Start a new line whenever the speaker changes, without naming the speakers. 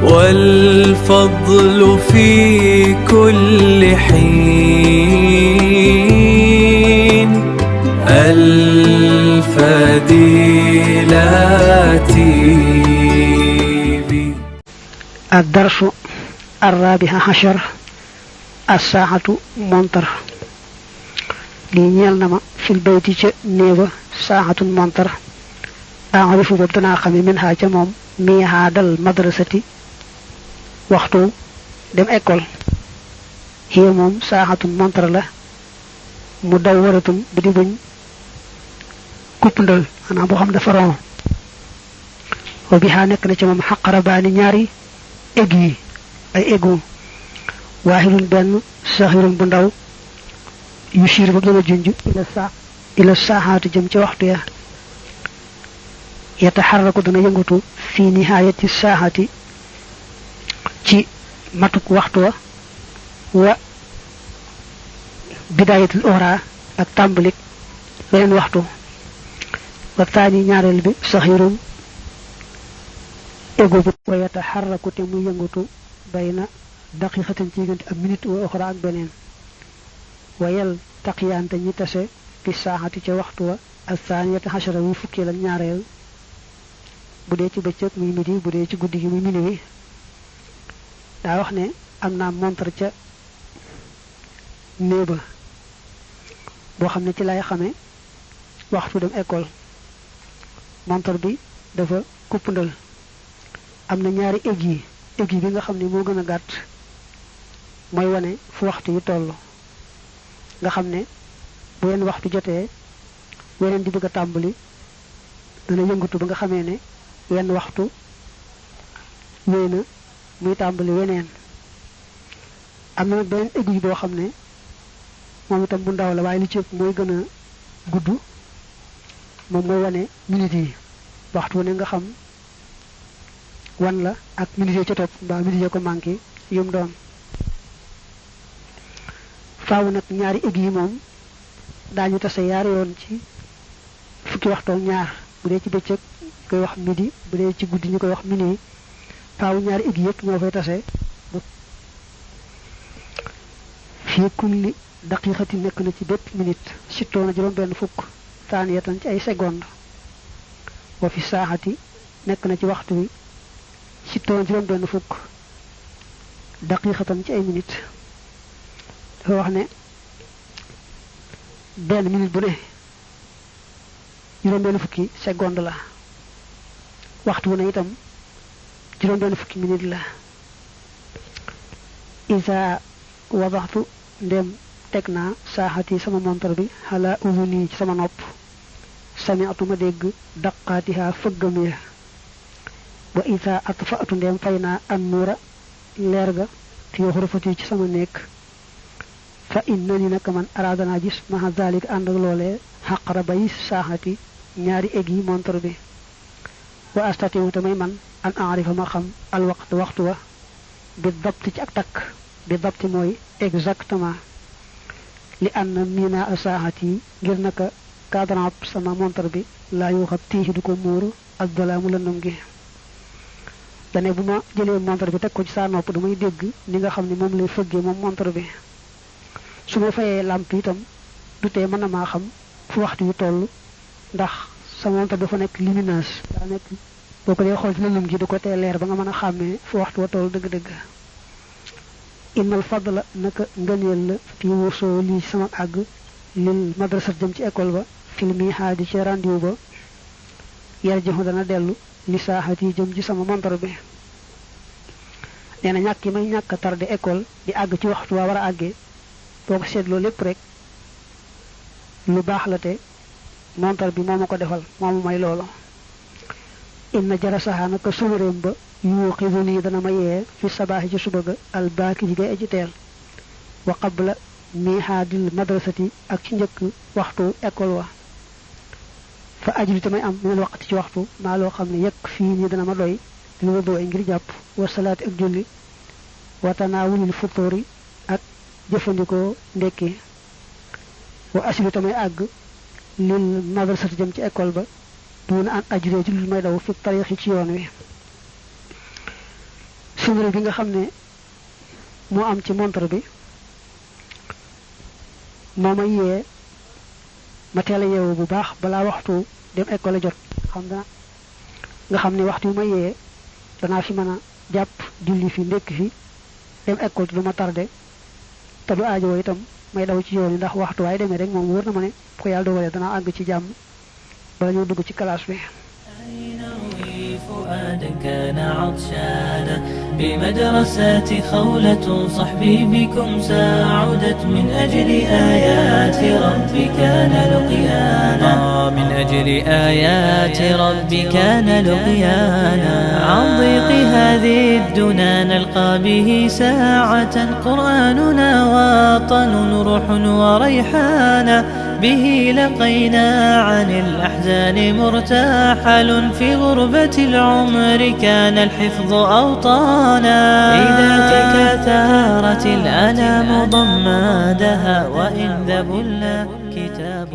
والفضل في كل حين الفضيلات بي.
الدرس الرابع عشر الساعة montar li ñeel na ma fil bayti ca néeba saaxatun montar aarifu bob danaa xame min ha ca moom mii haadal madrasati waxtu dem école hiya moom saaxatun montar la mu daw waratum bi di buñ kuppndal xanaa boo xam dafa ron wa bi ha nekk na ca moom xaqarabaani ñaari eg yi ay egu waahidun benn saxirun bu ndaw yushir ba gëna junj ila saaxaatu jëm ci waxtu ya yataharraku dana yëngutu fi nihayati saaxati ci matuk waxtu wa bidayatul ora ak tambalik beneen waxtu wa taani ñaareel bi saxirun ego bu wa yataharraku te mu yëngutu bayna daqiqatan ci gënt ak minute wa oxra ak beneen wayal taqiyante ñi tassé fi saahati ci waxtu wa as-saniyata hashara wi fukki la ñaareel bu dee ci bëccëg muy midi bu dee ci guddi gi muy minuit daa wax ne am naa montre ca néeba boo xam ne ci lay xamee waxtu dem école montre bi dafa kuppandal am na ñaari aiguille bi nga xam ne moo gën a gàtt mooy wane fu waxtu yi toll nga xam ne bu yenn waxtu jotee weneen di bëgg a tàmbali dana yëngatu ba nga xamee ne wenn waxtu wéy na muy tàmbali weneen am na beneen aiguille boo xam ne moom itam bu ndaw la waaye li ci ëpp mooy gën a gudd moom mooy wane minute yi waxtu ne nga xam wan la ak minute ca topp mbaa minute ko manqué yum doon faaw nag ñaari aiguille yi moom daañu tase yaar yoon ci fukki waxtoo ñaar bu dee ci bëccëg koy wax midi bu dee ci guddi ñu koy wax minuit faaw ñaari aiguille yëpp ñoo fay tase fi kulli daqiqati nekk na ci bépp minute sittoo na juróom benn fukk taaniyatan ci ay seconde wa fi saaxati nekk na ci waxtu wi sittoo na juróom benn fukk daqiqatan ci ay minute dafa wax ne benn minute bu ne juróom benn fukki seconde la waxtu wu ne itam juróom benn fukki minute la isa wadaxtu ndem teg naa saaxati sama montar bi xala uzuni ci sama nopp sami'tu ma dégg daqaatiha fëggam ya wa isa atfa'tu ndem fay naa an nuura leer ga fi xurfati ci sama nekk fa innani naka man aradana gis ma zalik and ak lolé haqra bay sahati ñaari egi montor bi wa astati tamay man an a'rifa ma xam al waxtu wa bi dabt ci ak tak bi dabt moy exactement li anna mina sahati ngir naka cadran sama montor bi la yu xati du ko muru ad-dalamu lanum gi dane buma jëlé montor bi tek ko ci sa nopp damay dégg ni nga xam ni mom lay fëggé mom montor bi suma fayé lamp itam duté mëna ma xam fu waxtu yu tollu ndax sa montre dafa nek lumineuse da nek boko lay xol ci lëndëm gi du ko té leer ba nga mëna xamé fu waxtu wa tollu deug deug innal fadla naka ngëneel la fi wuso li sama ag lil madrasa dem ci école ba filmi hadi ci rendez-vous ba yarjihu dana delu li sahati jëm ci sama montre bi néna ñak may ñak tardé école di ag ci waxtu wa wara agé boko sétlo lepp rek lu bax la té montar bi momako defal mom may lolo inna jarasaha naka sumarem ba yu xibuni dana maye fi sabah ci suba ga al baqi ji gay ci tel wa qabla mihadil madrasati ak ci ñeuk waxtu école wa fa ajri tamay am ñu waxti ci waxtu ma lo xamne yek fi ni dana ma doy lu do ngir japp wa salati ak julli wa tanawulil futuri ak jëfandiko ndekki wa asilu tamay ag lil madrasati jëm ci école ba duna an ajré ci lu may daw fi tarikh ci yoon wi sunguru bi nga xam ne moo am ci montre bi moo ma yee ma teel a yeewu bu baax balaa waxtu dem école jot nga xam ne waxtu ma yee danaa fi mën a jàpp julli fi ndekki fi dem école te du ma tardé te du aajowoo itam may daw ci yoon yi ndax waxtu waaye demee rek moom wóor na ma ne bu ko yàlla dogalee danaa àgg ci jàmm bala ñoo dugg ci classe bi
فؤادا كان عطشانا بمدرسة خولة صحبي بكم ساعدت من أجل آيات ربي كان لقيانا من أجل آيات ربي كان لقيانا عن ضيق هذه الدنا نلقى به ساعة قرآننا وطن روح وريحانا به لقينا عن الأحزان مرتحل في غربة العمر كان الحفظ أوطانا إذا تكاثرت الألام ضمادها وإن ذبلنا كتاب